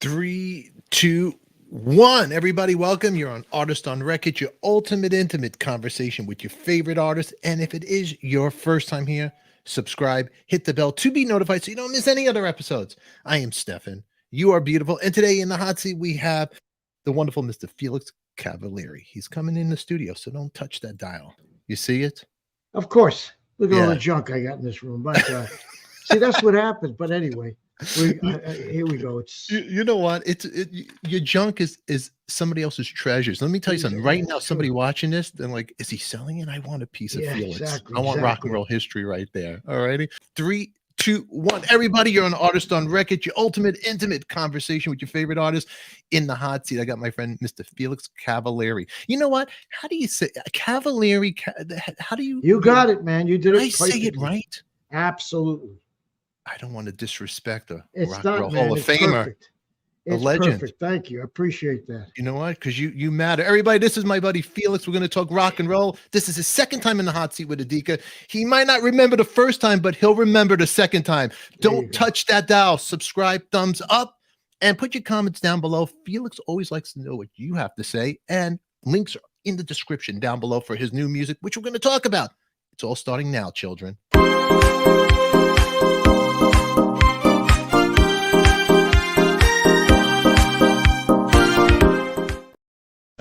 Three, two, one. Everybody, welcome. You're on Artist on Record, your ultimate intimate conversation with your favorite artist. And if it is your first time here, subscribe, hit the bell to be notified so you don't miss any other episodes. I am Stefan. You are beautiful. And today in the hot seat, we have the wonderful Mr. Felix Cavaliere. He's coming in the studio, so don't touch that dial. You see it? Of course. Look at all the Yeah. junk I got in this room. But see, that's what happens. But anyway, here we go. It's You know what? Your junk is somebody else's treasures. Let me tell you something. Right now, That's somebody true. watching this, they're like, "Is he selling it? I want a piece of Yeah, Felix. exactly, I want rock and exactly. roll history right there." All righty. Three, two, one. Everybody, you're on Artist on Record, your ultimate intimate conversation with your favorite artist in the hot seat. I got my friend Mr. Felix Cavaliere. You know what? How do you say Cavaliere? How do you? You got it, man. You did Did I it say it perfectly. right? Absolutely. I don't want to disrespect a It's rock and roll not, Hall man. of It's Famer, perfect. a It's legend. perfect. Thank you. I appreciate that. You know what? Because you matter. Everybody, this is my buddy Felix. We're going to talk rock and roll. This is his second time in the hot seat with ADIKA. He might not remember the first time, but he'll remember the second time. There you Don't go. touch that dial. Subscribe, thumbs up, and put your comments down below. Felix always likes to know what you have to say, and links are in the description down below for his new music, which we're going to talk about. It's all starting now, children.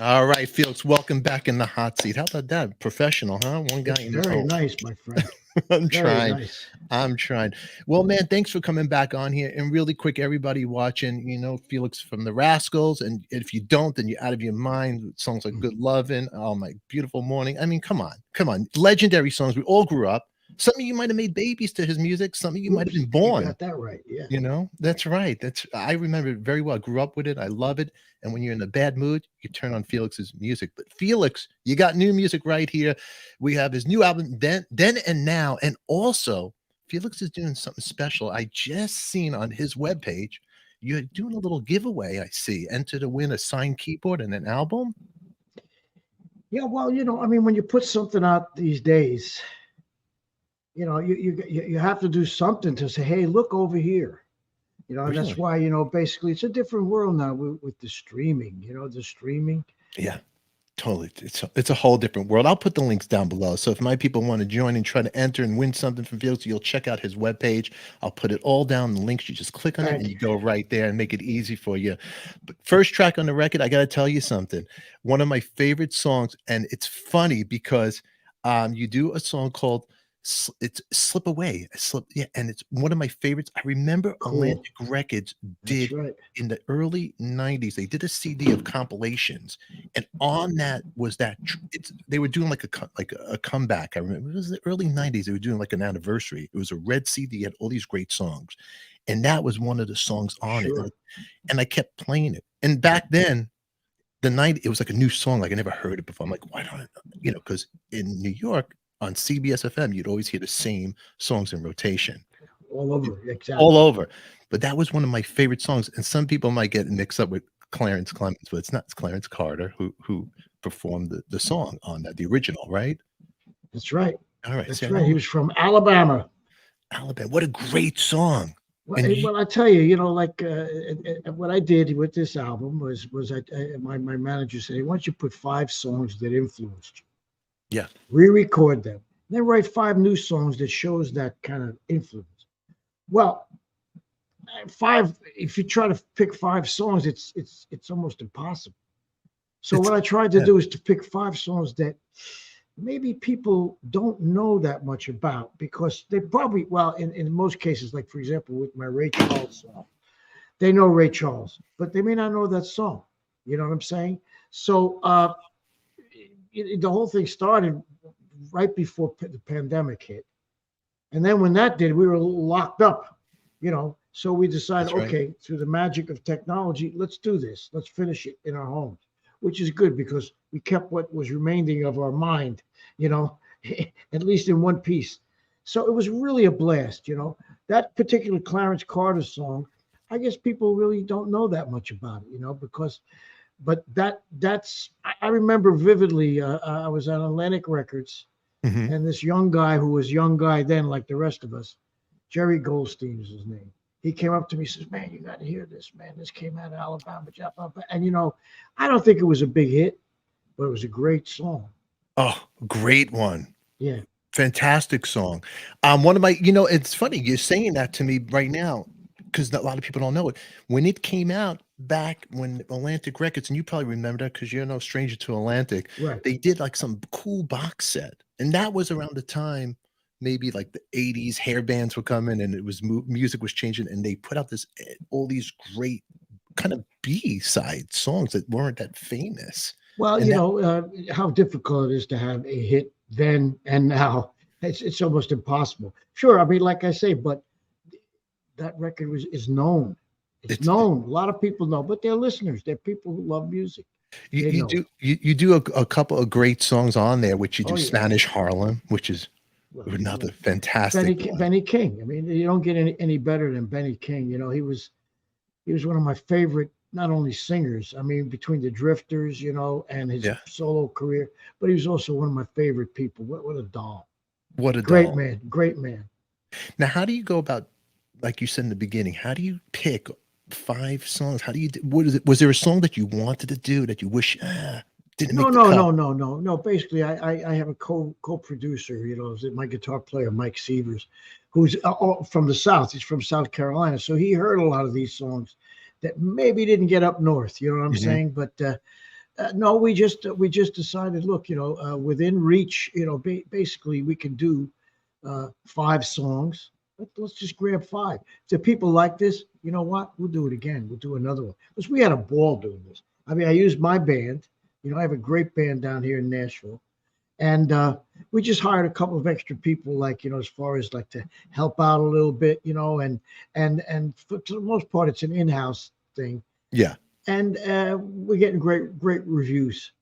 All right, Felix, welcome back in the hot seat. How about that? Professional, huh? One guy It's in the very hole. nice, my friend. I'm Very trying. nice. I'm trying. Well, man, thanks for coming back on here. And really quick, everybody watching, you know, Felix from the Rascals. And if you don't, then you're out of your mind. Songs like Good Lovin', Oh My Beautiful Morning. I mean, come on. Legendary songs. We all grew up. Some of you might have made babies to his music. Some of you might have Oops, been you born. got that right. Yeah. You know, that's right. I remember it very well. I grew up with it. I love it. And when you're in a bad mood, you turn on Felix's music. But Felix, you got new music right here. We have his new album, Then and Now. And also, Felix is doing something special. I just seen on his webpage, you're doing a little giveaway, I see. Enter to win a signed keyboard and an album. Yeah. Well, I mean, when you put something out these days, you have to do something to say, hey, look over here. And that's Really? why, basically it's a different world now with the streaming, the streaming. Yeah. Totally. It's a whole different world. I'll put the links down below. So if my people want to join and try to enter and win something from Felix, you'll check out his webpage. I'll put it all down. The links, you just click on it Thank and you. you go right there and make it easy for you. But first track on the record, I got to tell you something. One of my favorite songs, and it's funny because you do a song called it's Slip Away. Yeah, and it's one of my favorites. I remember Cool. Atlantic Records That's did right. in the early 90s, they did a CD of compilations, and on that was they were doing like a comeback. I remember it was the early 90s. They were doing like an anniversary. It was a red CD, had all these great songs, and that was one of the songs on it. Sure. And I kept playing it. And back then, the 90s, it was like a new song. Like I never heard it before. I'm like, why don't I, because in New York on CBS FM, you'd always hear the same songs in rotation All over. Exactly. all over. But that was one of my favorite songs. And some people might get mixed up with Clarence Clemens, but it's not. It's Clarence Carter who performed the song on that, the original, right? That's right. All right. That's So right. He was from Alabama. Alabama. What a great song. Well, And well, I tell you, like what I did with this album was my manager said, why don't you put 5 songs that influenced you? yeah, Re-record them, then write 5 new songs that shows that kind of influence. Well, 5. If you try to pick 5 songs, it's almost impossible. So It's- what I tried to do is to pick 5 songs that maybe people don't know that much about because they probably, well, in most cases, like for example, with my Ray Charles song, they know Ray Charles, but they may not know that song. You know what I'm saying? So the whole thing started right before the pandemic hit. And then when that did, we were locked up, So we decided, That's right. okay, through the magic of technology, let's do this. Let's finish it in our homes, which is good because we kept what was remaining of our mind, at least in one piece. So it was really a blast, That particular Clarence Carter song, I guess people really don't know that much about it, because but that's I remember vividly. I was on Atlantic Records, Mhm. and this young guy who was young guy then, like the rest of us, Jerry Goldstein is his name. he came up to me and says, "Man, you got to hear this, man. This came out of Alabama." And, you know, I don't think it was a big hit, but it was a great song. Oh, great one. Yeah. Fantastic song. One of my, you know, it's funny you're saying that to me right now because a lot of people don't know it. When it came out back when Atlantic Records, and you probably remember that because you're no stranger to Atlantic, Right. they did like some cool box set, and that was around the time maybe like the 80s hair bands were coming and it was music was changing, and they put out this all these great kind of B-side songs that weren't that famous. Well, And you that, know, how difficult it is to have a hit then and now. It's almost impossible. Sure, I mean, like I say, but that record is known. It's known. A lot of people know, but they're listeners. They're people who love music. you do you do a couple of great songs on there, which you do Oh, yeah. Spanish Harlem, which is another fantastic one. Benny King. I mean, you don't get any better than Benny King. You know, he was one of my favorite, not only singers, I mean, between the Drifters, you know, and his solo career, but he was also one of my favorite people. What a doll. What a great doll. man. Great man. Now, how do you go about, like you said in the beginning, how do you pick 5 songs? How do you what is it? Was there a song that you wanted to do that you wish didn't make the cut? No. Basically, I have a co-producer, you know, my guitar player, Mike Sievers, who's from the South. He's from South Carolina. So he heard a lot of these songs that maybe didn't get up north, you know what I'm saying? But no, we just decided, look, you know, within reach, you know, basically we can do 5 songs. Let's just grab 5. If people like this, you know what? We'll do it again. We'll do another one. Because we had a ball doing this. I mean, I used my band. You know, I have a great band down here in Nashville. And we just hired a couple of extra people, like, you know, as far as like to help out a little bit, you know, and for the most part, it's an in-house thing. Yeah. And we're getting great reviews.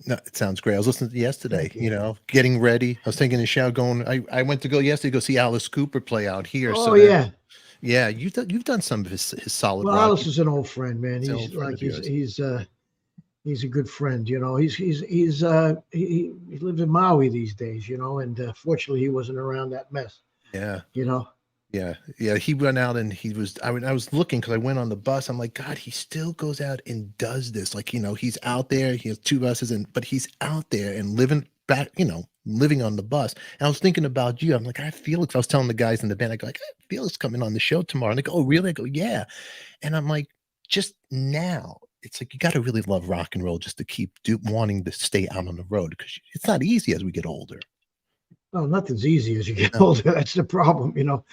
No, it sounds great. I was listening to yesterday, you know, getting ready. I was thinking the show going. I went to go yesterday to go see Alice Cooper play out here. Oh, so yeah. Yeah, you've done some of his solid. Well, rock. Alice is an old friend, man. He's a good friend, you know. He lives in Maui these days, you know, and fortunately he wasn't around that mess. Yeah. You know. Yeah. He went out and he was. I was looking because I went on the bus. I'm like, God, he still goes out and does this. Like, you know, he's out there. He has 2 buses, but he's out there and living back, you know, living on the bus. And I was thinking about you. I'm like, I have Felix. I was telling the guys in the band, I go, like, I have Felix coming on the show tomorrow. And they go, oh, really? I go, yeah. And I'm like, just now. It's like you got to really love rock and roll just to keep wanting to stay out on the road because it's not easy as we get older. Well, nothing's easy as you get older. That's the problem, you know.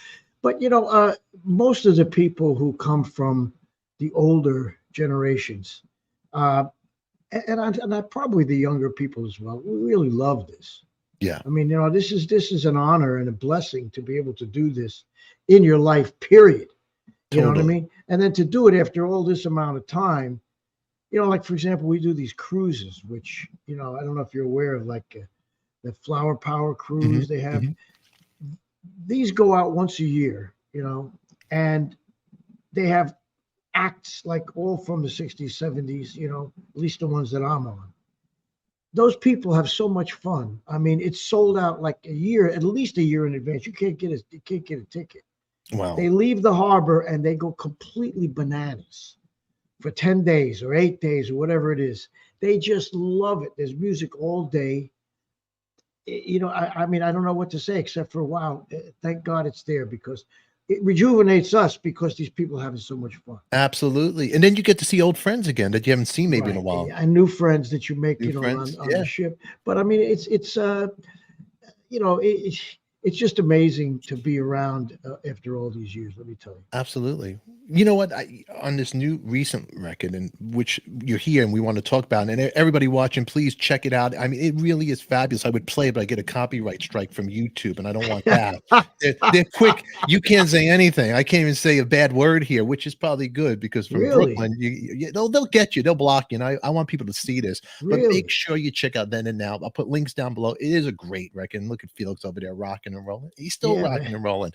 But, you know, most of the people who come from the older generations, and I probably the younger people as well, we really love this. Yeah. I mean, you know, this is an honor and a blessing to be able to do this in your life, period. You know what I mean? And then to do it after all this amount of time, you know, like, for example, we do these cruises, which, you know, I don't know if you're aware of, like the Flower Power cruise they have. These go out once a year, you know, and they have acts like all from the 60s, 70s, you know, at least the ones that I'm on. Those people have so much fun. I mean, it's sold out like at least a year in advance. You can't get a ticket. Wow. They leave the harbor and they go completely bananas for 10 days or 8 days or whatever it is. They just love it. There's music all day. You know, I mean, I don't know what to say except for, wow, thank God it's there because it rejuvenates us because these people are having so much fun. Absolutely. And then you get to see old friends again that you haven't seen maybe in a while. And new friends that you make, you know, on the ship. But I mean, it's you know, it's just amazing to be around after all these years, let me tell you. Absolutely. You know what? On this new recent record, in which you're here and we want to talk about, and everybody watching, please check it out. I mean, it really is fabulous. I would play it, but I get a copyright strike from YouTube, and I don't want that. They're quick. You can't say anything. I can't even say a bad word here, which is probably good because from Brooklyn, they'll get you. They'll block you. And I want people to see this. But make sure you check out Then and Now. I'll put links down below. It is a great record. And look at Felix over there rocking and rolling. He's still rocking and rolling.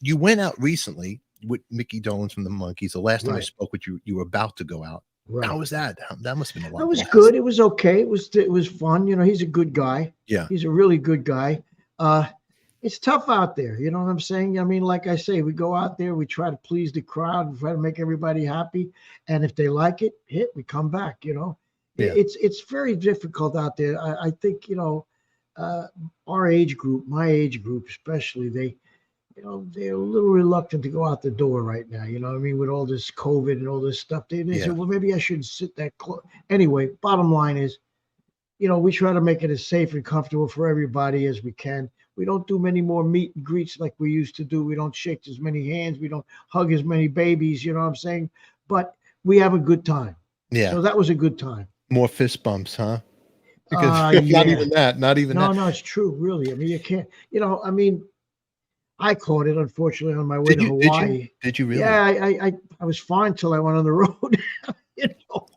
You went out recently with Mickey Dolenz from the Monkees. The last time I spoke with you, you were about to go out. Right. How was that? That must have been a lot. That was good. It was okay. It was fun. You know, he's a good guy. Yeah. He's a really good guy. it's tough out there. You know what I'm saying? I mean, like I say, we go out there, we try to please the crowd, we try to make everybody happy, and if they like it, we come back. You know, Yeah. it's very difficult out there. I think uh, our age group, my age group especially, they're a little reluctant to go out the door right now. You know what I mean? With all this COVID and all this stuff, they say, Yeah. well, maybe I shouldn't sit that close. Anyway, bottom line is, we try to make it as safe and comfortable for everybody as we can. We don't do many more meet and greets like we used to do. We don't shake as many hands. We don't hug as many babies. You know what I'm saying? But we have a good time. Yeah. So that was a good time. More fist bumps, huh? Because not Yeah. even that, not even that. No, it's true. Really. I mean, you can't, I mean, I caught it, unfortunately, on my way Did to you? Did you? Hawaii. Did you really? Yeah, I was fine till I went on the road. you know.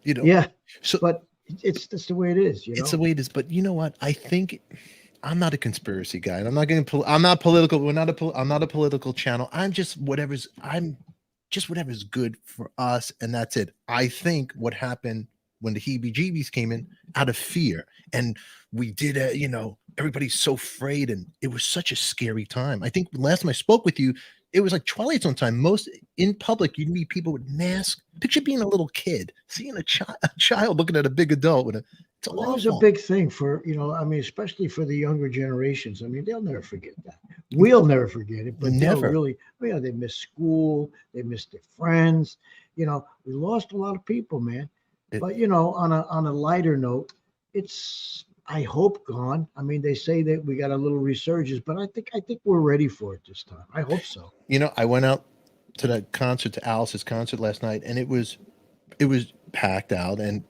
You know. Yeah. So But that's the way it is. it's the way it is. But you know what? I think I'm not a conspiracy guy, and I'm not going to. I'm not political. We're not a. I'm not a political channel. I'm just whatever's. I'm just whatever's good for us, and that's it. I think what happened when the heebie-jeebies came in out of fear, and we did a. Everybody's so afraid, and it was such a scary time. I think last time I spoke with you, it was like Twilight Zone time. Most in public, you'd meet people with masks. Picture being a little kid, seeing a child looking at a big adult with a. It's Well, that was a big thing for, I mean, especially for the younger generations. I mean, they'll never forget that. We'll never forget it, but they'll Never. really, they miss school, they miss their friends. We lost a lot of people, man. But on a lighter note, it's I hope gone. I mean, they say that we got a little resurgence, but I think we're ready for it this time. I hope so. I went out to that concert, to Alice's concert last night, and it was packed out, and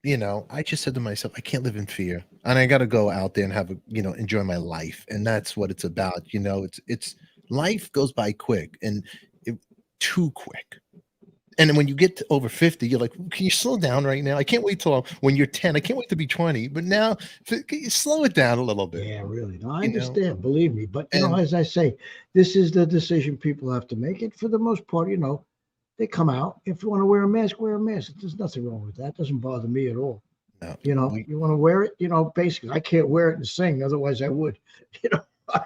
I just said to myself, I can't live in fear, and I got to go out there and have enjoy my life, and that's what it's about. It's life goes by quick, and too quick. And then when you get to over 50, you're like, can you slow down right now? I can't wait till when you're 10. I can't wait to be 20. But now, can you slow it down a little bit? Yeah, really. No, I understand. Believe me. But, as I say, this is the decision people have to make. And for the most part, they come out. If you want to wear a mask, wear a mask. There's nothing wrong with that. It doesn't bother me at all. No, you want to wear it, basically. I can't wear it and sing. Otherwise, I would.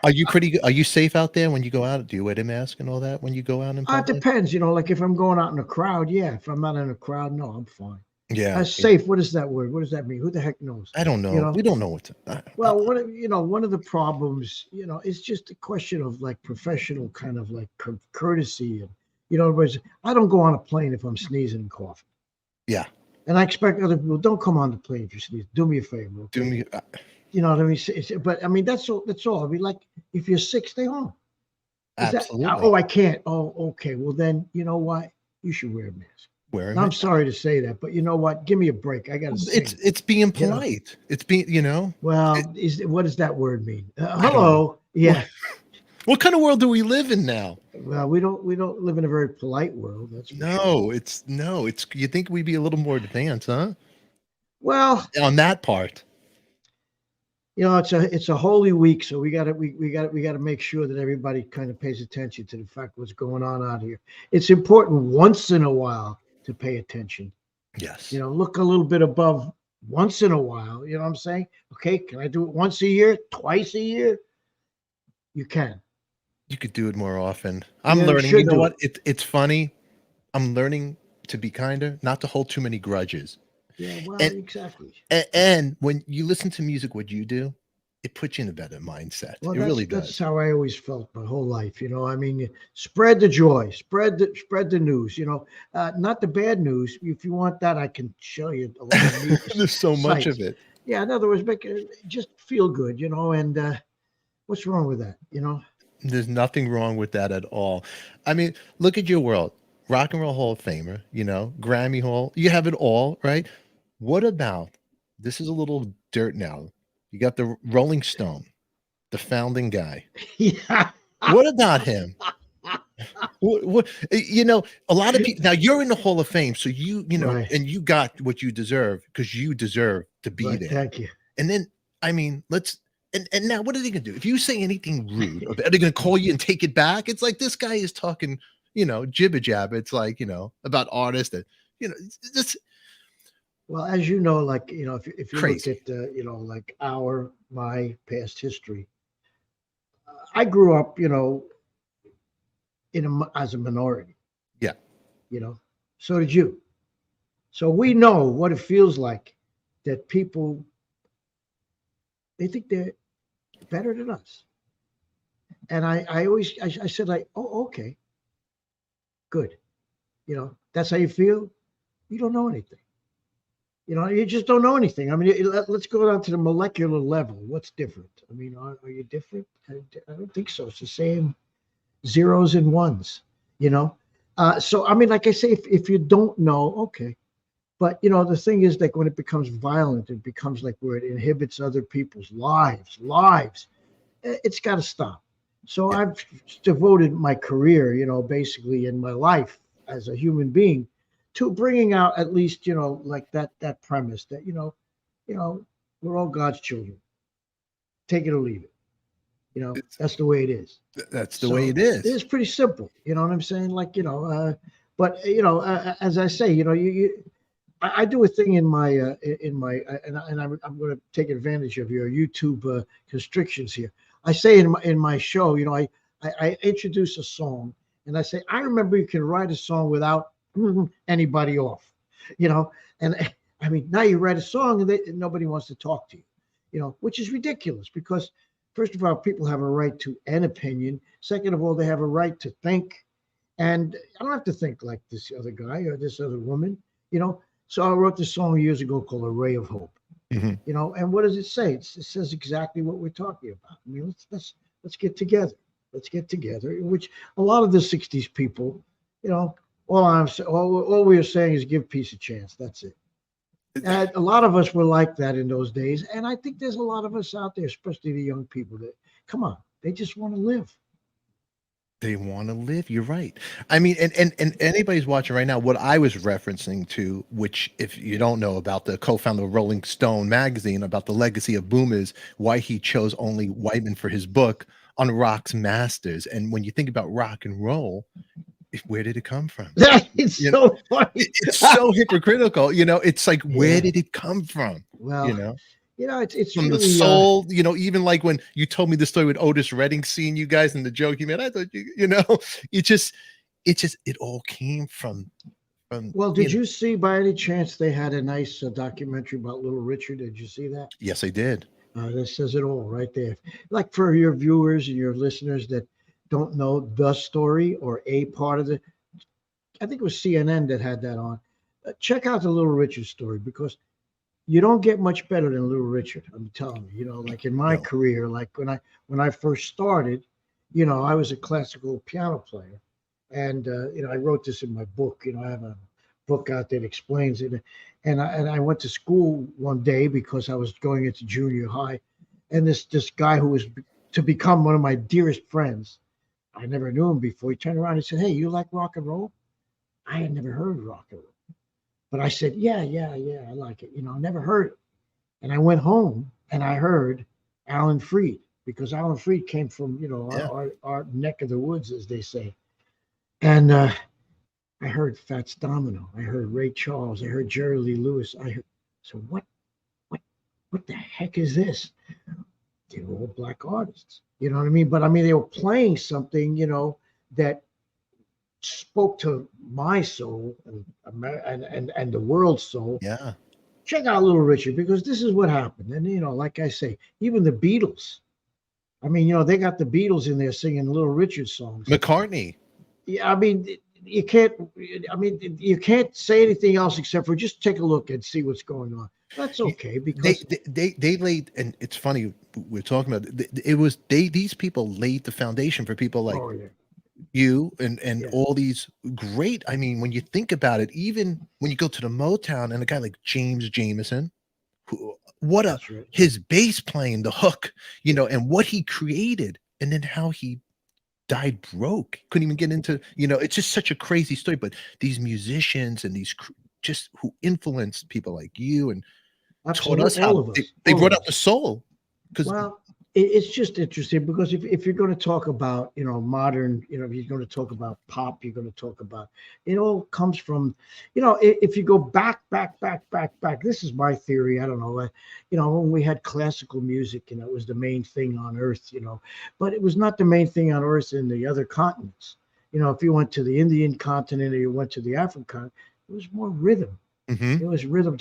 Are you pretty good? Are you safe out there when you go out? Do you wear the mask and all that when you go out in public? It depends. Like if I'm going out in a crowd, yeah. If I'm not in a crowd, no, I'm fine. Yeah. Safe. What is that word? What does that mean? Who the heck knows? I don't know. We don't know what to. Well, one of the problems, it's just a question of like professional kind of like courtesy. And, I don't go on a plane if I'm sneezing and coughing. Yeah. And I expect other people, don't come on the plane if you sneeze. Do me a favor. Okay? Do me. You know what I mean? But I mean, that's all. That's all. I mean, like, if you're sick, stay home. Absolutely. I can't. Oh, okay. Well, then, you know what? You should wear a mask. I'm sorry to say that, but you know what? Give me a break. I got to say it's being polite. It's being, Well, what does that word mean? Hello. Yeah. What kind of world do we live in now? Well, we don't live in a very polite world. That's sure. It's you think we'd be a little more advanced, huh? Well, on that part. It's a holy week, so we got to make sure that everybody kind of pays attention to the fact what's going on out here. It's important once in a while to pay attention. Yes. Look a little bit above once in a while. You know what I'm saying? Okay, can I do it once a year, twice a year? You can. You could do it more often. I'm learning. You know what? It's funny. I'm learning to be kinder, not to hold too many grudges. Yeah, well, exactly. And when you listen to music, what you do, it puts you in a better mindset. Well, it really does. That's how I always felt my whole life. I mean, spread the joy, spread the news. Not the bad news. If you want that, I can show you a lot of news. There's so much of it. Yeah, in other words, make it just feel good. And what's wrong with that? There's nothing wrong with that at all. I mean, look at your world. Rock and Roll Hall of Famer, Grammy Hall. You have it all, right? What about, this is a little dirt now. You got the Rolling Stone, the founding guy. Yeah. What about him? What a lot of people, now you're in the Hall of Fame, so right. And you got what you deserve because you deserve to be there. Thank you. And then, I mean, and now what are they going to do? If you say anything rude, are they going to call you and take it back? It's like this guy is talking, jibber jabber. It's like, about artists that, this. Well, as you know, like, if you look at, like my past history, I grew up, as a minority. Yeah. So did you. So we know what it feels like that people, they think they're better than us. And I said, like, oh, okay, good. That's how you feel. You don't know anything. You just don't know anything. I mean, let's go down to the molecular level. What's different? I mean, are you different? I don't think so. It's the same zeros and ones, So, I mean, like I say, if you don't know, okay. But, the thing is that when it becomes violent, it becomes like where it inhibits other people's lives, it's got to stop. So I've devoted my career, basically in my life as a human being to bringing out at least, like that premise that, we're all God's children. Take it or leave it. That's the way it is. That's the way it is. It's pretty simple. You know what I'm saying? Like, but as I say, I do a thing in my and I'm going to take advantage of your YouTube constrictions here. I say in my show, I introduce a song and I say, I remember you can write a song without anybody off, and I mean, now you write a song and nobody wants to talk to you, which is ridiculous because first of all, people have a right to an opinion. Second of all, they have a right to think. And I don't have to think like this other guy or this other woman, So I wrote this song years ago called A Ray of Hope, and what does it say? It says exactly what we're talking about. I mean, let's get together. Let's get together, which a lot of the 60s people, all we are saying is give peace a chance. That's it. And a lot of us were like that in those days. And I think there's a lot of us out there, especially the young people that, come on, they just want to live. They want to live. You're right. I mean, and anybody's watching right now, what I was referencing to, which if you don't know about the co-founder of Rolling Stone magazine, about the legacy of Boom is why he chose only white men for his book on rock's masters. And when you think about rock and roll, where did it come from? It's so funny. It's so hypocritical. It's like, where did it come from? Well, it's from really, the soul, even like when you told me the story with Otis Redding seeing you guys and the joke you made, I thought it all came from. Well, did you see by any chance they had a nice documentary about Little Richard? Did you see that? Yes, I did. That says it all right there. Like for your viewers and your listeners that don't know the story or a part of I think it was CNN that had that on. Check out the Little Richard story because you don't get much better than Little Richard. I'm telling you, like in my career, like when I first started, I was a classical piano player, and I wrote this in my book. I have a book out there that explains it, and I went to school one day because I was going into junior high, and this guy who was to become one of my dearest friends, I never knew him before. He turned around and said, "Hey, you like rock and roll?" I had never heard of rock and roll. But I said, yeah, I like it. I never heard it. And I went home and I heard Alan Freed because Alan Freed came from, our neck of the woods, as they say. And I heard Fats Domino. I heard Ray Charles. I heard Jerry Lee Lewis. So what the heck is this? They were all black artists. You know what I mean? But I mean, they were playing something, that spoke to my soul and the world's soul. Yeah. Check out Little Richard because this is what happened. And like I say, even the Beatles. I mean, they got the Beatles in there singing Little Richard songs. McCartney. Yeah, I mean, you can't say anything else except for just take a look and see what's going on. That's okay because they laid, and it's funny we're talking about these people laid the foundation for people like you and all these great. I mean, when you think about it, even when you go to the Motown and a guy like James Jamerson, his bass playing, the hook, and what he created, and then how he died broke, couldn't even get into, it's just such a crazy story. But these musicians and these just who influenced people like you and taught us how they brought out the soul. Well, it's just interesting because if you're going to talk about modern, if you're going to talk about pop, you're going to talk about, it all comes from, if you go back, this is my theory. I don't know, when we had classical music, it was the main thing on earth, but it was not the main thing on earth in the other continents. If you went to the Indian continent or you went to the African continent, it was more rhythm. Mm-hmm. It was rhythm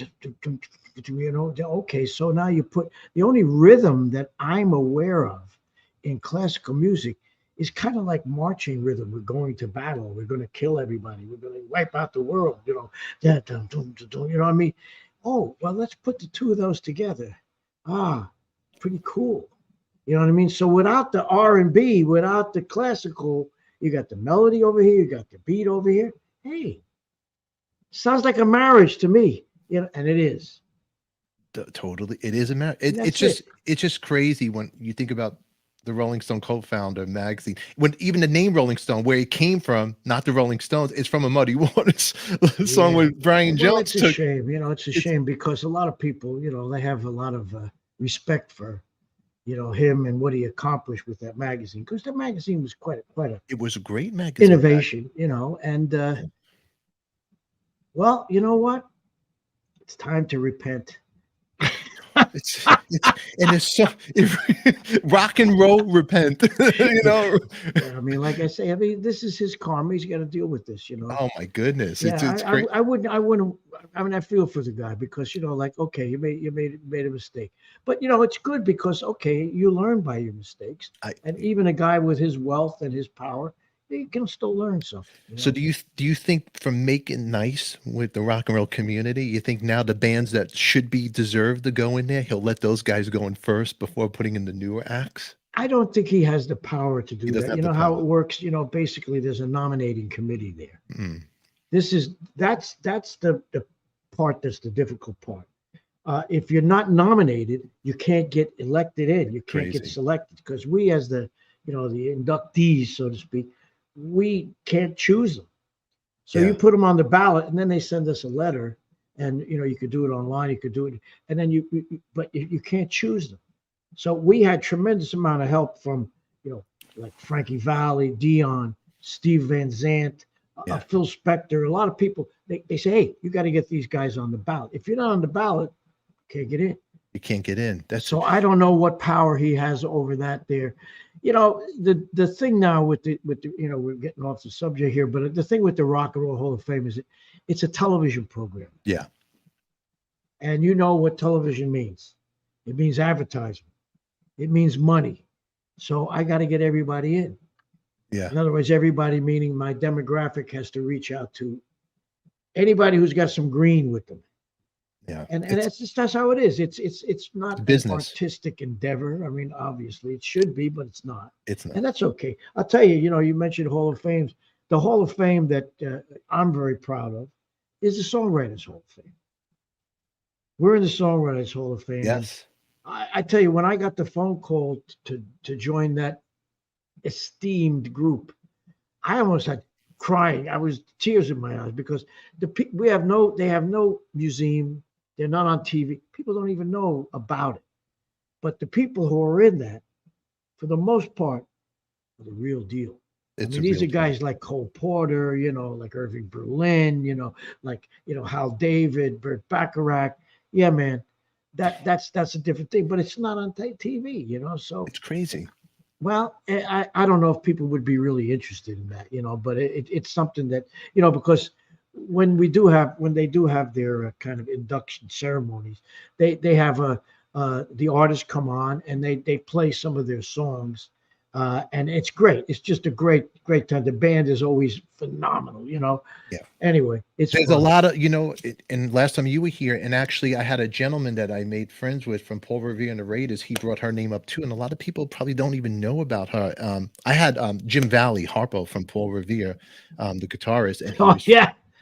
okay, so now you put the only rhythm that I'm aware of in classical music is kind of like marching rhythm. We're going to battle, we're going to kill everybody, we're going to wipe out the world, you know what I mean. Oh well, let's put the two of those together. Pretty cool. You know what I mean? So without the R&B, without the classical, you got the melody over here, you got the beat over here. Hey, sounds like a marriage to me, and it is. Totally, it is a matter. It's it's just crazy when you think about the Rolling Stone co-founder magazine. When even the name Rolling Stone, where it came from, not the Rolling Stones, it's from a Muddy Waters song with Brian well, Jones. it's a shame. It's a shame because a lot of people, they have a lot of respect for, him and what he accomplished with that magazine, because that magazine was quite a It was a great magazine. Innovation, and well, you know what? It's time to repent. It's rock and roll repent. I mean, like I say, this is his karma. He's got to deal with this. Oh my goodness! Yeah, It's great. I wouldn't. I mean, I feel for the guy because like, okay, you made a mistake, but it's good because okay, you learn by your mistakes, and even a guy with his wealth and his power, he can still learn something. So do you think from making nice with the rock and roll community, you think now the bands that should be deserved to go in there, he'll let those guys go in first before putting in the newer acts? I don't think he has the power to do that. You know how power. it works. Basically, there's a nominating committee there. Mm. That's the part that's the difficult part. If you're not nominated, you can't get elected in. You can't get selected because we, as the the inductees, so to speak, we can't choose them. So you put them on the ballot, and then they send us a letter, and you could do it online, you could do it, and then but you can't choose them. So we had tremendous amount of help from like Frankie Valli, Dion, Steve Van Zandt, Phil Spector, a lot of people. They say, hey, you got to get these guys on the ballot. If you're not on the ballot, you can't get in. You can't get in. So I don't know what power he has over that there. The thing now with the we're getting off the subject here, but the thing with the Rock and Roll Hall of Fame is it's a television program. Yeah. And you know what television means. It means advertisement. It means money. So I got to get everybody in. Yeah. In other words, everybody, meaning my demographic, has to reach out to anybody who's got some green with them. Yeah. And that's how it is. It's not an business. Artistic endeavor. I mean, obviously it should be, but it's not. It's not. And that's okay. I'll tell you, you mentioned Hall of Fame. The Hall of Fame that I'm very proud of is the Songwriters Hall of Fame. We're in the Songwriters Hall of Fame. Yes. I tell you, when I got the phone call to join that esteemed group, I almost had crying. I was tears in my eyes because they have no museum. They're not on TV. People don't even know about it. But the people who are in that, for the most part, are the real deal. These are guys like Cole Porter, like Irving Berlin, like Hal David, Burt Bacharach. Yeah, man, that's a different thing. But it's not on TV, So it's crazy. Well, I don't know if people would be really interested in that, but it's something that, because when they do have their kind of induction ceremonies, they have the artists come on and they play some of their songs, and it's great. It's just a great time. The band is always phenomenal, Yeah. Anyway, there's fun. A lot of, and last time you were here, and actually I had a gentleman that I made friends with from Paul Revere and the Raiders. He brought her name up too, and a lot of people probably don't even know about her. I had Jim Valley Harpo from Paul Revere, the guitarist. And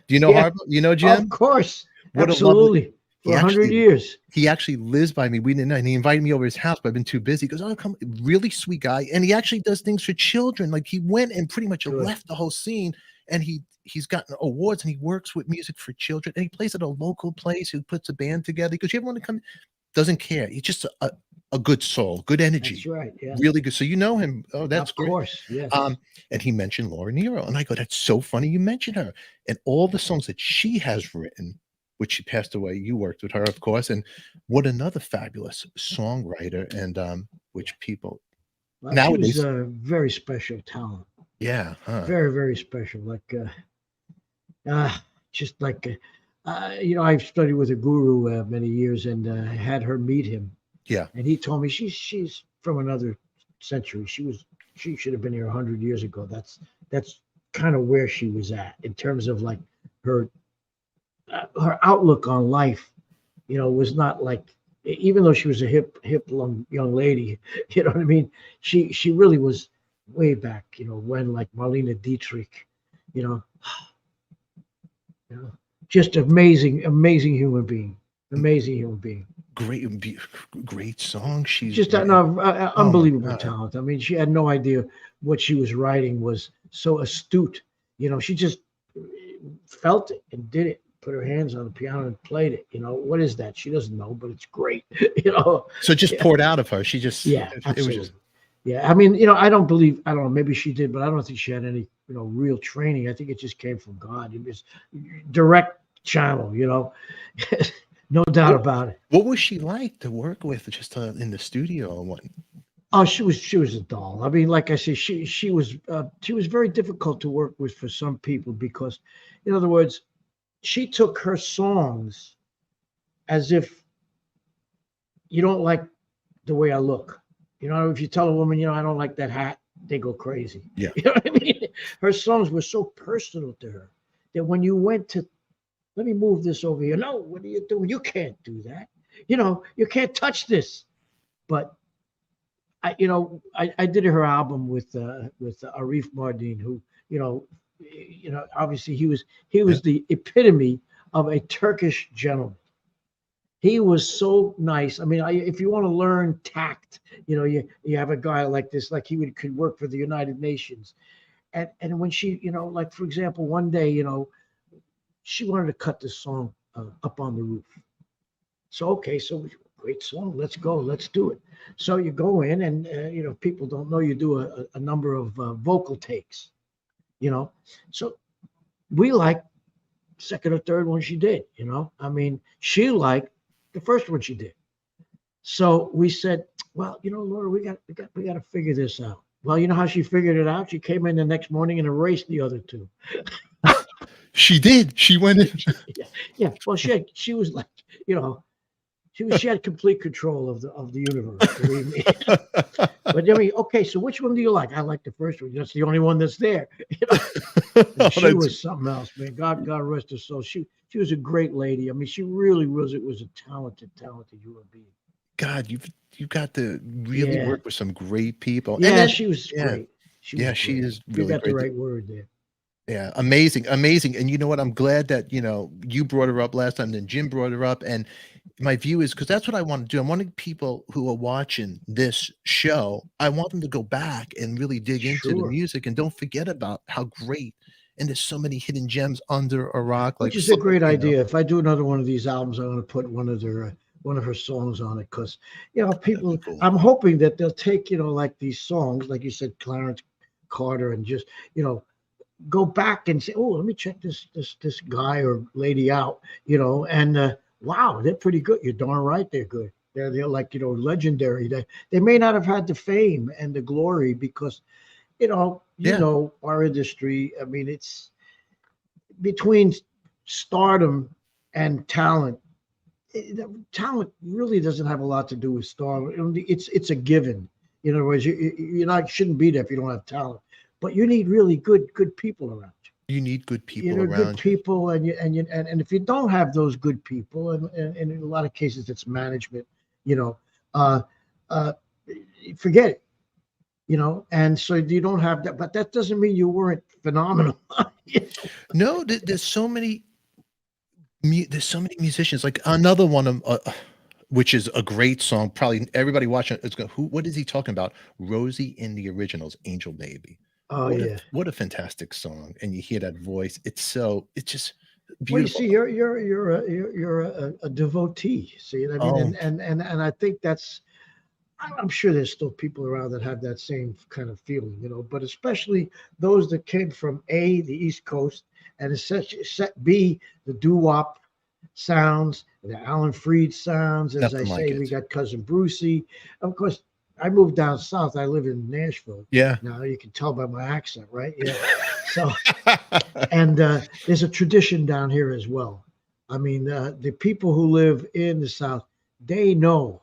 do you know Harpo? You know Jim? Of course. What absolutely. For 100 years. He actually lives by me. We didn't know, and he invited me over his house, but I've been too busy. He goes, oh, come, really sweet guy. And he actually does things for children. Like he went and pretty much left the whole scene, and he's gotten awards, and he works with music for children, and he plays at a local place who puts a band together. He goes, you ever want to come? Doesn't care. He's just a good soul, good energy, That's right. Yeah. really good. So you know him. Oh, that's Of great. course. Yes. And he mentioned Laura Nyro, and I go, "That's so funny you mentioned her." And all the songs that she has written, which she passed away, you worked with her, of course, and what another fabulous songwriter, and Yeah. which people Well, she was nowadays, a very special talent. yeah, huh, Very, very special. Like, uh, just like, I've studied with a guru many years, and had her meet him, yeah, and he told me she's from another century. She should have been here 100 years ago. That's kind of where she was at in terms of like her her outlook on life. Was not like, even though she was a hip young lady, you know what I mean. She really was way back. When like Marlene Dietrich, you know, you know, just amazing human being, amazing human being. great song she's Just written. Oh my unbelievable God. talent. I mean, she had no idea what she was writing was so astute. She just felt it and did it. Put her hands on the piano and played it. What is that? She doesn't know, but it's great. So it just Yeah, poured out of her. She just, yeah, it was just, absolutely. Yeah, I mean, I don't believe. I don't know. Maybe she did, but I don't think she had any, real training. I think it just came from God. It was direct channel. No doubt what, about it. what was she like to work with just in the studio and what? Oh, she was a doll. I mean, like I said, she was very difficult to work with for some people because, in other words, she took her songs as if you don't like the way I look. If you tell a woman, I don't like that hat, they go crazy. Yeah. You know what I mean? Her songs were so personal to her that when you went to, let me move this over here. No, what are you doing? You can't do that. You can't touch this. But I did her album with Arif Mardin, who obviously he was the epitome of a Turkish gentleman. He was so nice. I mean, if you want to learn tact, you have a guy like this, like could work for the United Nations. And when she, like for example, one day, she wanted to cut this song up on the roof. So okay, so great song, let's go, let's do it. So you go in, and people don't know, you do a number of vocal takes. You know, so we like second or third one she did. I mean, she liked the first one she did. So we said, well, Laura, we got to figure this out. Well, you know how she figured it out? She came in the next morning and erased the other two. She did. She went in. Yeah, yeah. Well, she was like, she had complete control of the universe. Believe me. But I mean, okay. So which one do you like? I like the first one. That's the only one that's there. Oh, And she was something else, man. God rest her soul. She was a great lady. I mean, she really was. It was a talented human being. God, you got to really Yeah, work with some great people. And yeah. then, She was yeah, great. She was yeah, she great. is You really got the great. right word there. Yeah, amazing, amazing. And you know what? I'm glad that, you brought her up last time, then Jim brought her up. And my view is because that's what I want to do. I'm wanting people who are watching this show, I want them to go back and really dig into the Sure. music and don't forget about how great. And there's so many hidden gems under a rock, Which like is a great you know, idea. If I do another one of these albums, I'm going to put one of her songs on it because that'd be people. cool. I'm hoping that they'll take like these songs, like you said, Clarence Carter, and just go back and say, oh, let me check this guy or lady out, and wow, they're pretty good. You're darn right, they're good. They're like legendary. They may not have had the fame and the glory because Yeah, our industry. I mean, it's between stardom and talent. Talent really doesn't have a lot to do with stardom. It's a given. In other words, you're not shouldn't be there if you don't have talent. But you need really good people around you. you need good people Good around you. people, and if you don't have those good people, and in a lot of cases it's management, you know, uh, uh, forget it. And so you don't have that, but that doesn't mean you weren't phenomenal. You know? No, there's so many musicians. Like another one of which is a great song. Probably everybody watching is going, who? What is he talking about? Rosie in the Originals, "Angel Baby." Oh yeah. What a fantastic song! And you hear that voice. It's just Well, you beautiful. see, you're a devotee. See what I mean? Oh, And I think that's I'm sure there's still people around that have that same kind of feeling, but especially those that came from the East Coast, and set B, the doo-wop sounds, the Alan Freed sounds. As I Nothing like say, we it. got Cousin Brucey. Of course, I moved down south. I live in Nashville. Yeah. Now you can tell by my accent, right? Yeah. So, and there's a tradition down here as well. I mean, the people who live in the South, they know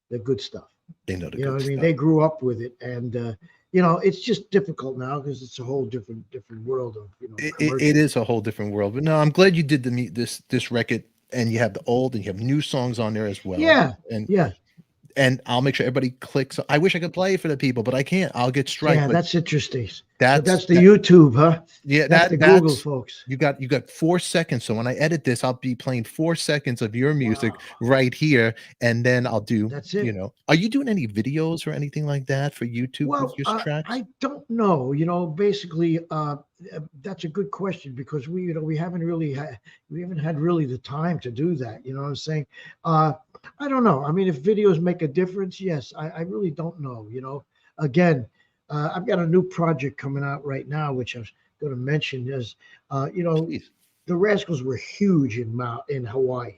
the good stuff. They know the You know good what I mean? stuff. They grew up with it, and it's just difficult now because it's a whole different world of It is a whole different world. But no, I'm glad you did this record, and you have the old and you have new songs on there as well. Yeah, And yeah, I'll make sure everybody clicks. I wish I could play it for the people, but I can't. I'll get strike. yeah. But That's interesting. So that's that's the YouTube, huh? yeah, That's the Google, folks. you got 4 seconds. So when I edit this, I'll be playing 4 seconds of your music Wow, right here, and then I'll do. that's it. Are you doing any videos or anything like that for YouTube with Well, your tracks? I don't know. Basically, that's a good question because we haven't had really the time to do that. You know what I'm saying? I don't know. I mean, if videos make a difference, yes. I really don't know. Again, I've got a new project coming out right now, which I was going to mention is, Please. the Rascals were huge in Hawaii,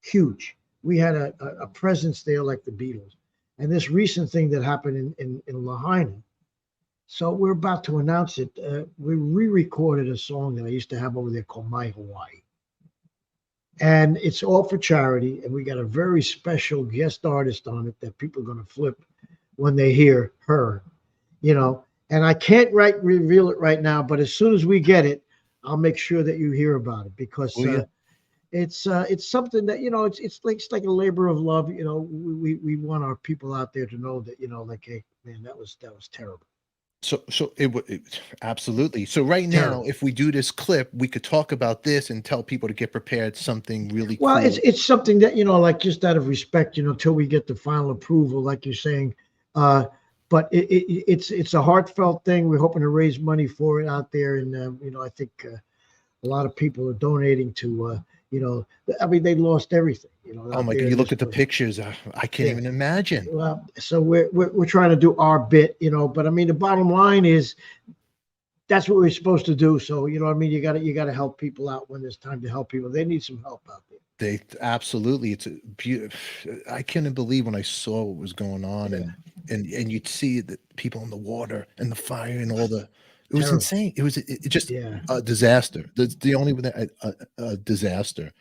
huge. We had a presence there like the Beatles. And this recent thing that happened in Lahaina. So we're about to announce it. We re-recorded a song that I used to have over there called My Hawaii. And it's all for charity. And we got a very special guest artist on it that people are going to flip when they hear her, And I can't reveal it right now, but as soon as we get it, I'll make sure that you hear about it because it's something that it's like a labor of love. We want our people out there to know that like, hey man, that was terrible. So absolutely. So right now, Terrible. if we do this clip, we could talk about this and tell people to get prepared. Something really Well, cool. it's something that like just out of respect, till we get the final approval, like you're saying. But it's a heartfelt thing. We're hoping to raise money for it out there, and I think a lot of people are donating to. I mean, they lost everything. Oh my God! You look at the pictures. I can't even imagine. Well, so we're trying to do our bit, but I mean, the bottom line is that's what we're supposed to do. So what I mean, you got to help people out when there's time to help people. They need some help out there. They absolutely. It's a beautiful. I couldn't believe when I saw what was going on, and you'd see the people in the water and the fire and all the. It was insane. It was just a disaster. The only a disaster.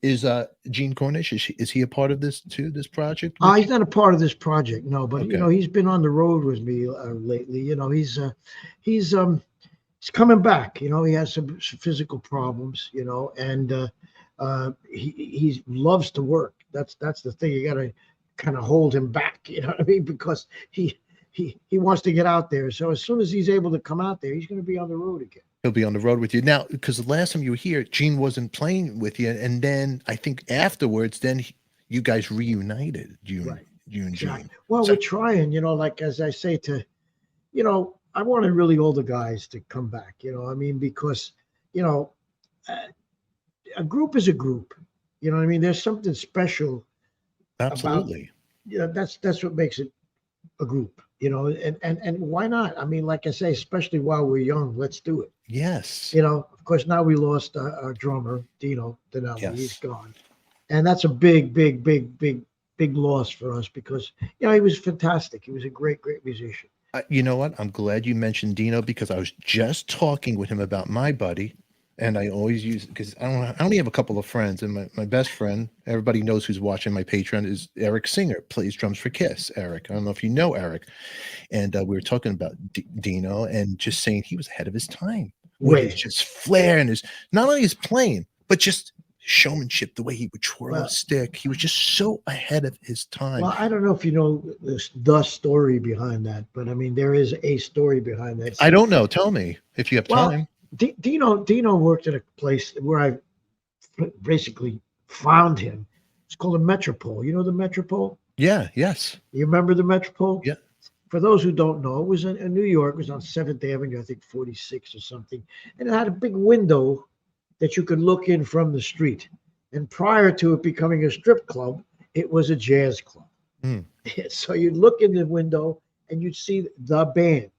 Is Gene Cornish? Is he a part of this too? This project? He's not a part of this project, no. But Okay. He's been on the road with me lately. He's coming back. He has some physical problems. And he loves to work. That's the thing. You got to kind of hold him back. You know what I mean? Because he wants to get out there. So as soon as he's able to come out there, he's going to be on the road again. He'll be on the road with you now, because the last time you were here, Gene wasn't playing with you, and then I think afterwards, then you guys reunited. You and Gene. Well, we're trying. Like as I say I wanted really all the guys to come back. I mean, because a group is a group. You know what I mean? There's something special. Absolutely. That's what makes it a group. And why not? I mean, like I say, especially while we're young, let's do it. Yes. Of course, now we lost our drummer, Dino, Danelli. Yes. He's gone. And that's a big loss for us because, he was fantastic. He was a great musician. You know what? I'm glad you mentioned Dino, because I was just talking with him about my buddy. And I always use, because I only have a couple of friends, and my best friend, everybody knows who's watching my Patreon, is Eric Singer, plays drums for Kiss. Eric, I don't know if you know Eric. And we were talking about Dino and just saying he was ahead of his time. With his just flair and his, not only his playing, but just showmanship, the way he would twirl a stick. He was just so ahead of his time. Well, I don't know if you know the story behind that, but I mean, there is a story behind that. I don't know. Tell me if you have time. Dino worked at a place where I basically found him. It's called a Metropole. You know the Metropole? Yeah. Yes. You remember the Metropole? Yeah. For those who don't know, it was in New York. It was on 7th Avenue, I think 46 or something. And it had a big window that you could look in from the street. And prior to it becoming a strip club, it was a jazz club. Mm. So you'd look in the window and you'd see the band.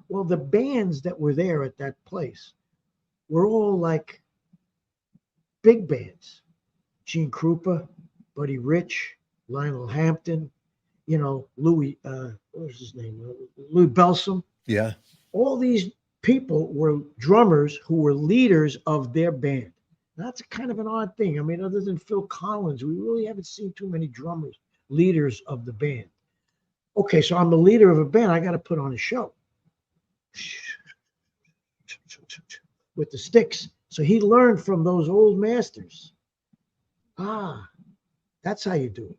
Well, the bands that were there at that place were all like big bands. Gene Krupa, Buddy Rich, Lionel Hampton, Louis, what was his name? Louis Bellson. Yeah. All these people were drummers who were leaders of their band. That's kind of an odd thing. I mean, other than Phil Collins, we really haven't seen too many drummers, leaders of the band. Okay, so I'm the leader of a band. I got to put on a show with the sticks. So he learned from those old masters. That's how you do it.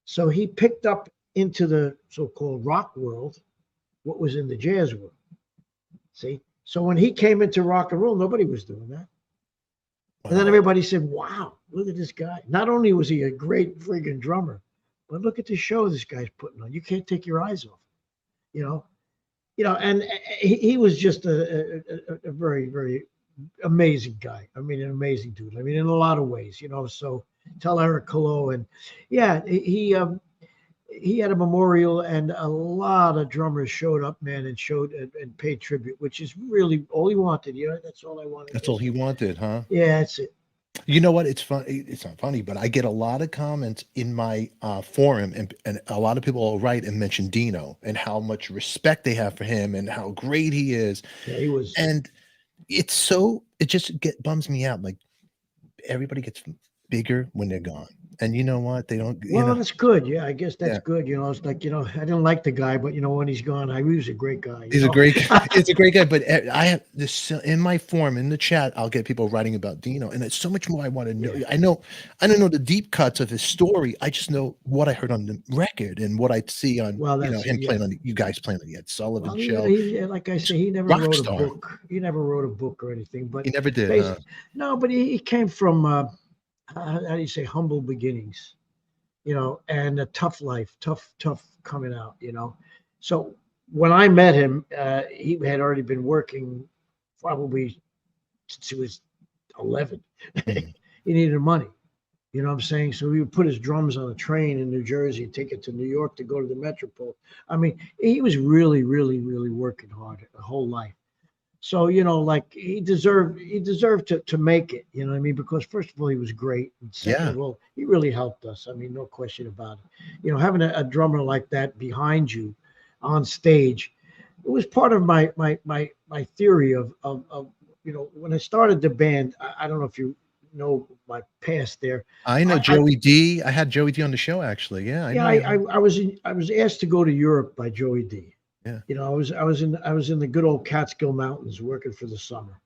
So he picked up into the so-called rock world what was in the jazz world. See? So when he came into rock and roll, nobody was doing that. And then everybody said, wow, look at this guy. Not only was he a great friggin' drummer, but look at the show this guy's putting on. You can't take your eyes off him, and he was just a very, very amazing guy. I mean, an amazing dude. I mean, in a lot of ways, so tell Eric hello. And yeah, he had a memorial and a lot of drummers showed up, man, and showed and paid tribute, which is really all he wanted. That's all I wanted. That's all he wanted, huh? Yeah, that's it. You know what? It's fun. It's not funny, but I get a lot of comments in my forum, and a lot of people will write and mention Dino and how much respect they have for him and how great he is. Yeah, he was. And it just bums me out. Like everybody gets bigger when they're gone. And you know what? They don't. Well, that's good. Yeah, I guess that's good. It's like I didn't like the guy, but when he's gone, he was a great guy. He's a great guy. But I have this in my forum in the chat. I'll get people writing about Dino, and it's so much more I want to know. Yeah. I don't know the deep cuts of his story. I just know what I heard on the record and what I'd see on him playing on you guys playing on the Ed Sullivan show. Like I say, he never wrote a book. He never wrote a book or anything. But he never did. No, but he came from. How do you say, humble beginnings, and a tough life, tough coming out, So when I met him, he had already been working probably since he was 11. He needed money, you know what I'm saying? So he would put his drums on a train in New Jersey and take it to New York to go to the Metropole. I mean, he was really, really, really working hard a whole life. So, like he deserved to make it, you know what I mean? Because first of all, he was great. And second of all, he really helped us. I mean, no question about it. Having a drummer like that behind you on stage, it was part of my theory of when I started the band, I don't know if you know my past there. I know Joey D. I had Joey D on the show, actually. Yeah. I was asked to go to Europe by Joey D. Yeah. I was in the good old Catskill Mountains working for the summer,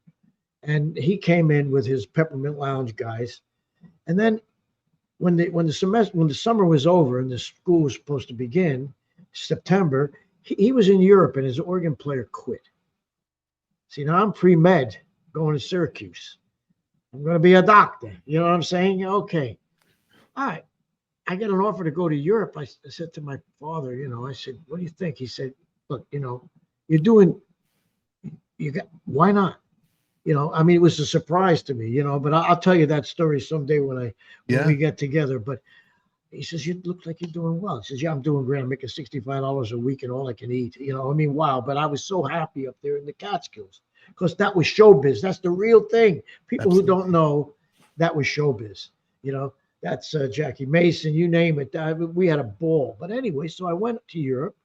and he came in with his Peppermint Lounge guys, and then when the summer was over and the school was supposed to begin, September, he was in Europe and his organ player quit. See, now I'm pre-med going to Syracuse. I'm going to be a doctor. You know what I'm saying? Okay, all right. I got an offer to go to Europe. I said to my father, I said, what do you think? He said, look, why not? I mean, it was a surprise to me, but I'll tell you that story someday when we get together. But he says, you look like you're doing well. He says, yeah, I'm doing great. I'm making $65 a week and all I can eat. I mean, wow. But I was so happy up there in the Catskills because that was showbiz. That's the real thing. People Absolutely. Who don't know, that was showbiz. That's Jackie Mason, you name it. We had a ball. But anyway, so I went to Europe.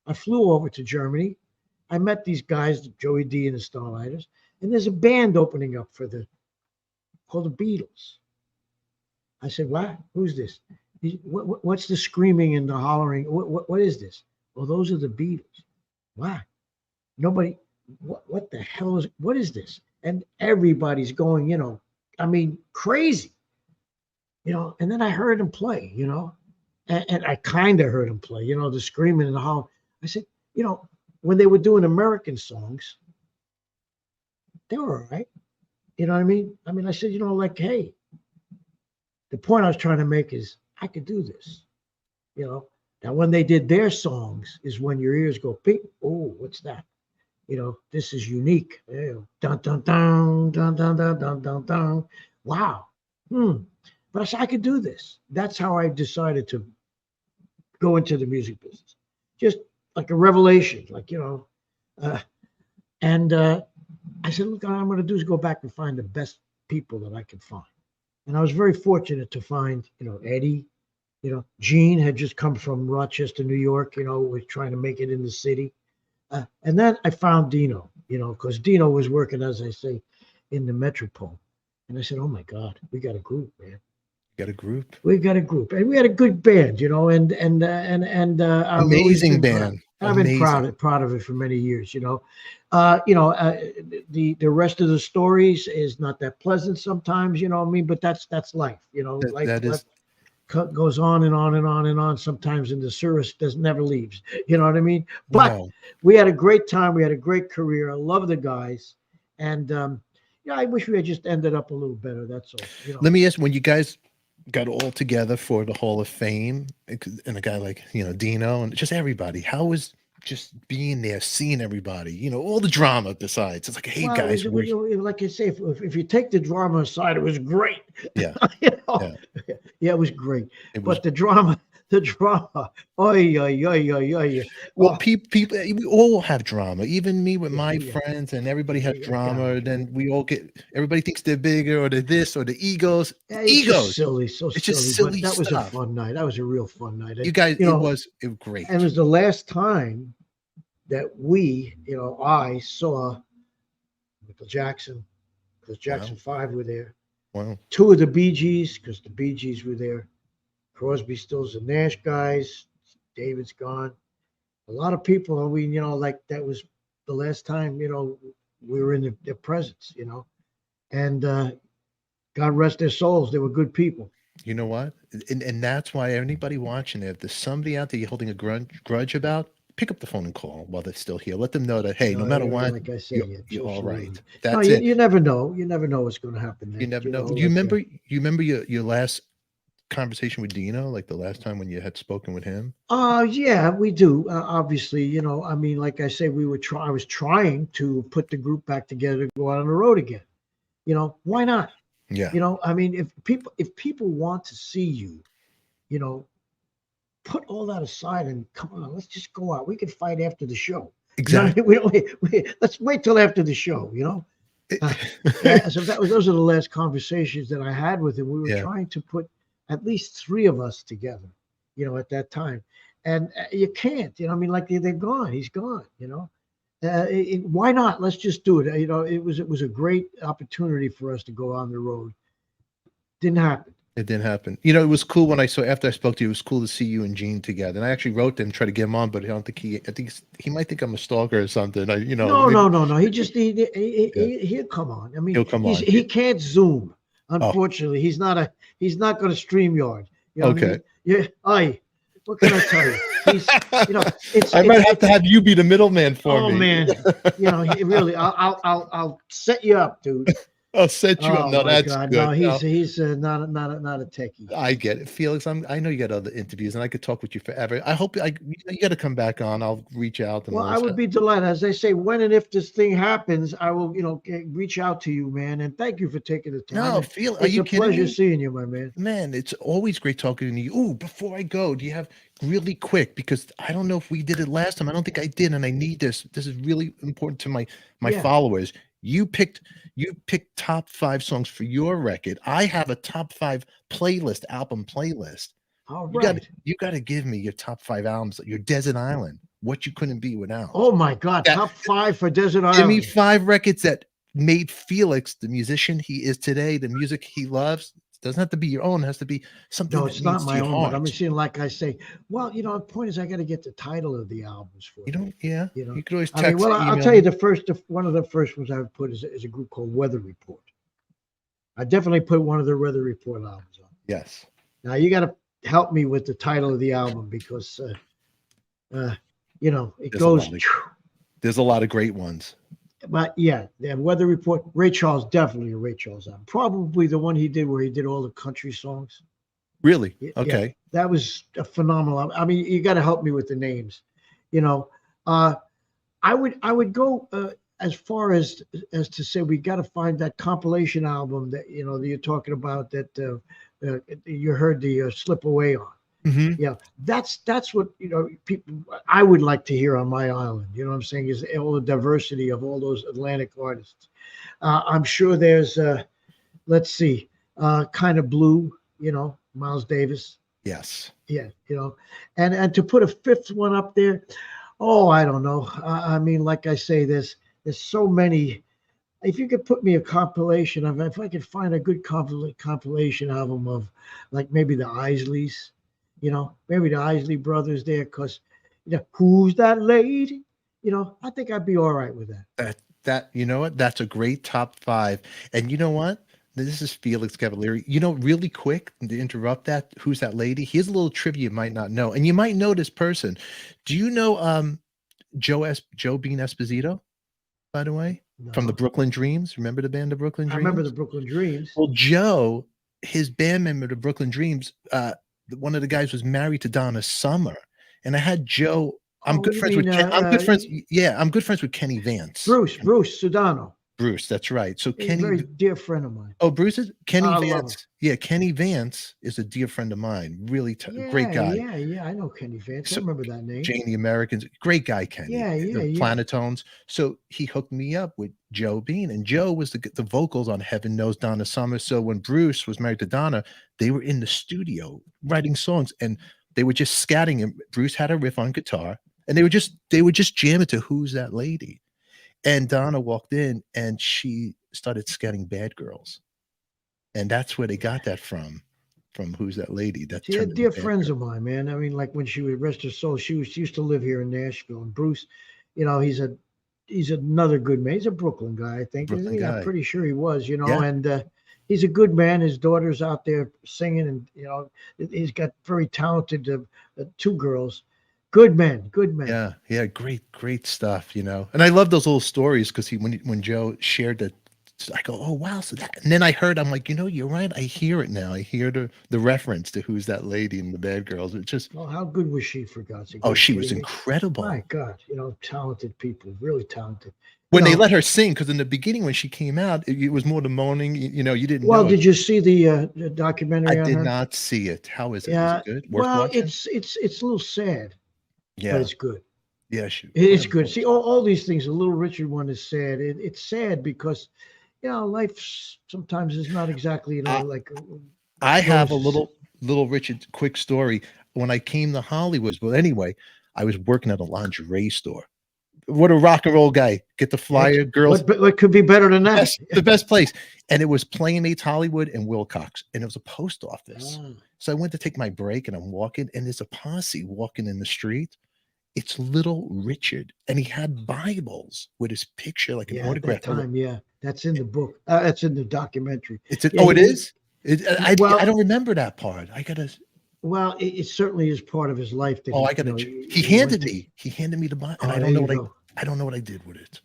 I flew over to Germany. I met these guys, Joey D and the Songwriters, and there's a band opening up called the Beatles. I said, what? Who's this? What's the screaming and the hollering? What is this? Well, those are the Beatles. Wow. Nobody, what the hell what is this? And everybody's going, I mean, crazy, and then I heard him play, and I kind of heard him play, the screaming and the hollering. I said, when they were doing American songs, they were all right. You know what I mean? I said, like, hey, the point I was trying to make is I could do this. Now when they did their songs is when your ears go, beep, oh, what's that? This is unique. Dun, dun, dun, dun, dun, dun, dun, dun, dun. Wow. But I said, I could do this. That's how I decided to go into the music business. Just like a revelation, like, and I said, look, what I'm going to do is go back and find the best people that I could find. And I was very fortunate to find, Eddie, Gene had just come from Rochester, New York, was trying to make it in the city. And then I found Dino, because Dino was working, as I say, in the Metropole. And I said, oh my God, we got a group, man. Got a group. We got a group, and we had a good band, and Amazing band. I've been proud of it for many years, the rest of the stories is not that pleasant sometimes, but that's life, life goes on and on and on and on sometimes, and the service never leaves, you know what I mean? But we had a great time, we had a great career. I love the guys, and I wish we had just ended up a little better, that's all. Let me ask, when you guys got all together for the Hall of Fame, and a guy like Dino and just everybody, how was just being there, seeing everybody, all the drama besides? It's like, hey, guys, like I say, if you take the drama aside, it was great. Yeah. Yeah, it was great. But the drama, well, people, we all have drama. Even me with my friends, and everybody has drama. And then everybody thinks they're bigger, or they're this, or the egos. Egos, just silly, it's just silly. But that was a fun night. That was a real fun night. You guys, it was great. And it was the last time that I saw Michael Jackson, because Jackson 5 were there. Wow. 2 of the Bee Gees, because the Bee Gees were there. Crosby, Stills, and Nash guys. David's gone. A lot of people, like that was the last time, we were in their presence, and God rest their souls. They were good people. You know what? And that's why anybody watching it, if there's somebody out there you're holding a grudge about, pick up the phone and call while they're still here. Let them know that, hey, no matter what, like I say, you're all right. That's it. You never know. You never know what's going to happen next. You never know. You remember your last conversation with Dino, like the last time when you had spoken with him? Yeah, we do. Obviously, like I say, I was trying to put the group back together to go out on the road again. Why not? Yeah. If people want to see you, put all that aside and come on, let's just go out. We can fight after the show. Exactly. Let's wait till after the show, So those are the last conversations that I had with him. We were trying to put at least 3 of us together, at that time. And you can't, like they're gone. He's gone, why not? Let's just do it. It was a great opportunity for us to go on the road. Didn't happen. It didn't happen. It was cool after I spoke to you, it was cool to see you and Gene together. And I actually wrote them, try to get him on, but I think he might think I'm a stalker or something. No. He just, he'll come on. I mean, he'll come on. He can't Zoom. Unfortunately, he's not going to StreamYard. Okay. What can I tell you? I might have to have you be the middleman for me. Oh man, really, I'll set you up, dude. I'll set you up. No, that's good. No, he's not a techie. I get it, Felix. I know you got other interviews, and I could talk with you forever. I hope you got to come back on. I'll reach out. Well, I would be delighted. As I say, when and if this thing happens, I will, reach out to you, man. And thank you for taking the time. No, Felix, are you kidding me? It's a pleasure seeing you, my man. Man, it's always great talking to you. Ooh, before I go, do you have really quick, because I don't know if we did it last time. I don't think I did, and I need this. This is really important to my followers. You picked top 5 songs for your record. I have a top 5 album playlist. All right. You got to give me your top 5 albums, your Desert Island, what you couldn't be without. Oh my God, top 5 for Desert Island. Give me 5 records that made Felix the musician he is today, the music he loves. It doesn't have to be your own. It has to be something. No, it's not my own. But I'm saying, like I say, well, the point is, I got to get the title of the albums for you. You could always text. I'll tell you, one of the first ones I would put is a group called Weather Report. I definitely put one of the Weather Report albums on. Yes. Now you got to help me with the title of the album, because it goes. There's a lot of great ones. But the Weather Report, Ray Charles, definitely a Ray Charles album. Probably the one he did where he did all the country songs. Really? Okay. Yeah, that was a phenomenal album. I mean, you got to help me with the names. I would go as far as to say we got to find that compilation album that you're talking about, that you heard the Slip Away on. Mhm. Yeah, that's what people I would like to hear on my island. You know what I'm saying? Is all the diversity of all those Atlantic artists. I'm sure there's let's see, kind of blue. Miles Davis. Yes. Yeah, and to put a fifth one up there, oh, I don't know. I mean, like I say, there's so many. If you could put me a compilation of, if I could find a good compilation album of, like maybe the Isleys, maybe the Isley brothers there, because who's that lady? I think I'd be all right with that. That you know what? That's a great top 5. And you know what? This is Felix Cavaliere. Really quick to interrupt that. Who's that lady? Here's a little trivia you might not know, and you might know this person. Do you know Joe Bean Esposito? By the way, from the No, Brooklyn Dreams. Remember the band, the Brooklyn I remember the Dreams? Brooklyn Dreams. Well, Joe, his band member, the Brooklyn Dreams, one of the guys was married to Donna Summer, and I had Joe. I'm Oh, good you friends with mean Ken. I'm good friends. Yeah, I'm good friends with Kenny Vance. Bruce Sudano? Bruce, that's right. So He's a Kenny. very dear friend of mine. Oh, Bruce is Kenny I love him. Vance. Yeah, Kenny Vance is a dear friend of mine. Really great Yeah, guy. yeah. I know Kenny Vance. I So remember that name. Jane the Americans, great guy, Kenny. Yeah, The yeah. Planetones. So he hooked me up with Joe Bean, and Joe was the vocals on Heaven Knows Donna Summer. So when Bruce was married to Donna, they were in the studio writing songs, and they were just scatting. And Bruce had a riff on guitar, and they would just jam it to Who's That Lady. And Donna walked in, and she started scatting Bad Girls, and that's where they got that from Who's That Lady. That See, they're turned into dear Bad friends Girls. of mine, man. I mean, like when she was rest her soul, she used to live here in Nashville. And Bruce, he's another good man. He's a Brooklyn guy, I think, isn't Brooklyn he? I'm guy. pretty sure he was, Yeah. and he's a good man. His daughter's out there singing, and he's got very talented 2 girls. Good man, good man. Yeah, yeah, great stuff, And I love those little stories because when Joe shared that, I go, oh wow, so that, and then I heard, I'm like, you're right. I hear it now. I hear the reference to Who's That Lady and the Bad Girls. It just, Well, how good was she, for God's sake? oh, Are you she was kidding me? incredible. My God, talented people, really talented. When they let her sing, because in the beginning when she came out, it was more the moaning. You didn't Well, know. did you see the documentary I on did her? not see it. How is it? Is Yeah. it good? Worth Well, watching? it's a little sad, but Yeah, it's good. yeah, It's good. See, all these things. The Little Richard one is sad. It's sad because life sometimes is not exactly like. I have a roses. little Richard quick story. When I came to Hollywood, well, anyway, I was working at a lingerie store. What a rock and roll guy! Get the flyer, girls. What could be better than that? The best place, and it was Playmates Hollywood and Wilcox, and it was a post office. Ah. So I went to take my break, and I'm walking, and there's a posse walking in the street. It's Little Richard, and he had Bibles with his picture, like an Yeah, at autograph. that time, yeah, that's in the book. That's in the documentary. Oh, it he- is. I Well, don't remember that part. I gotta. well, it certainly is part of his life that Oh, I gotta. He handed me the Bible, and Oh, I there don't know you what go. I don't know what I did with it.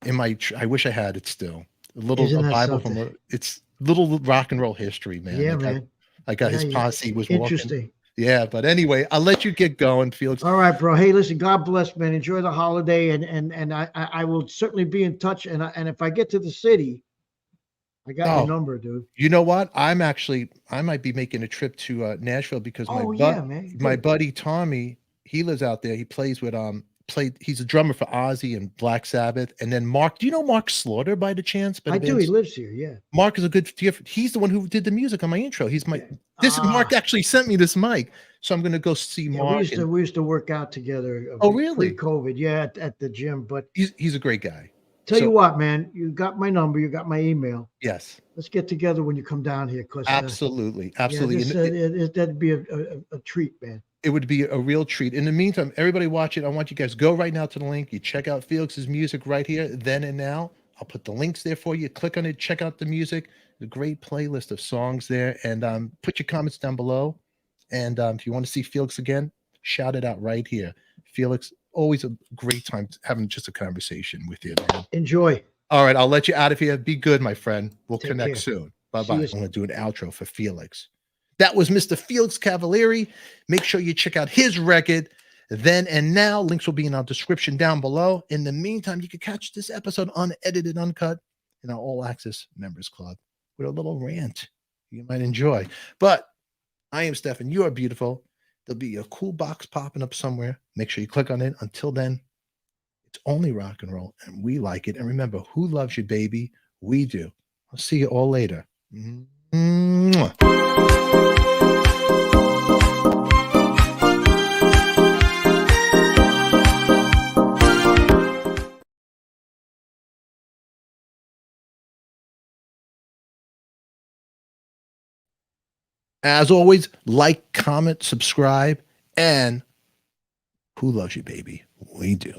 I wish I had it still. Isn't A that Bible something? it's little rock and roll history, man. Yeah, man. I got his Yeah, posse was walking. interesting. Yeah, but anyway, I'll let you get going, Felix. All right, bro. Hey, listen, God bless, man. Enjoy the holiday, and I will certainly be in touch. And if I get to the city, I got your Oh, number, dude. you know what? I might be making a trip to Nashville because Yeah, man. my Good. buddy Tommy, he lives out there. He plays with he's a drummer for Ozzy and Black Sabbath. And then Mark, do you know Mark Slaughter by the chance? I do. He lives here. Yeah. Mark is a good. He's the one who did the music on my intro. He's my. Mark actually sent me this mic, so I'm going to go see Mark. We used to work out together. Oh, really? Pre-COVID, yeah, at the gym. But he's a great guy. Tell you what, man, you got my number, you got my email. Yes. Let's get together when you come down here, because absolutely. Yeah, that'd be a treat, man. It would be a real treat. In the meantime, everybody watching, I want you guys go right now to the link. You check out Felix's music right here, then and now. I'll put the links there for you. Click on it, check out the music. A great playlist of songs there, and put your comments down below. And if you want to see Felix again, shout it out right here. Felix, always a great time having just a conversation with you, man. Enjoy. All right, I'll let you out of here. Be good, my friend. We'll Take connect care. soon. Bye-bye. I'm going to do an outro for Felix. That was Mr. Felix Cavaliere. Make sure you check out his record, Then and Now. Links will be in our description down below. In the meantime, you can catch this episode unedited, uncut in our All Access Members Club with a little rant you might enjoy. But I am Stefan. You are beautiful. There'll be a cool box popping up somewhere. Make sure you click on it. Until then, it's only rock and roll, and we like it. And remember, who loves you, baby? We do. I'll see you all later. Mwah. As always, like, comment, subscribe, and who loves you, baby? We do.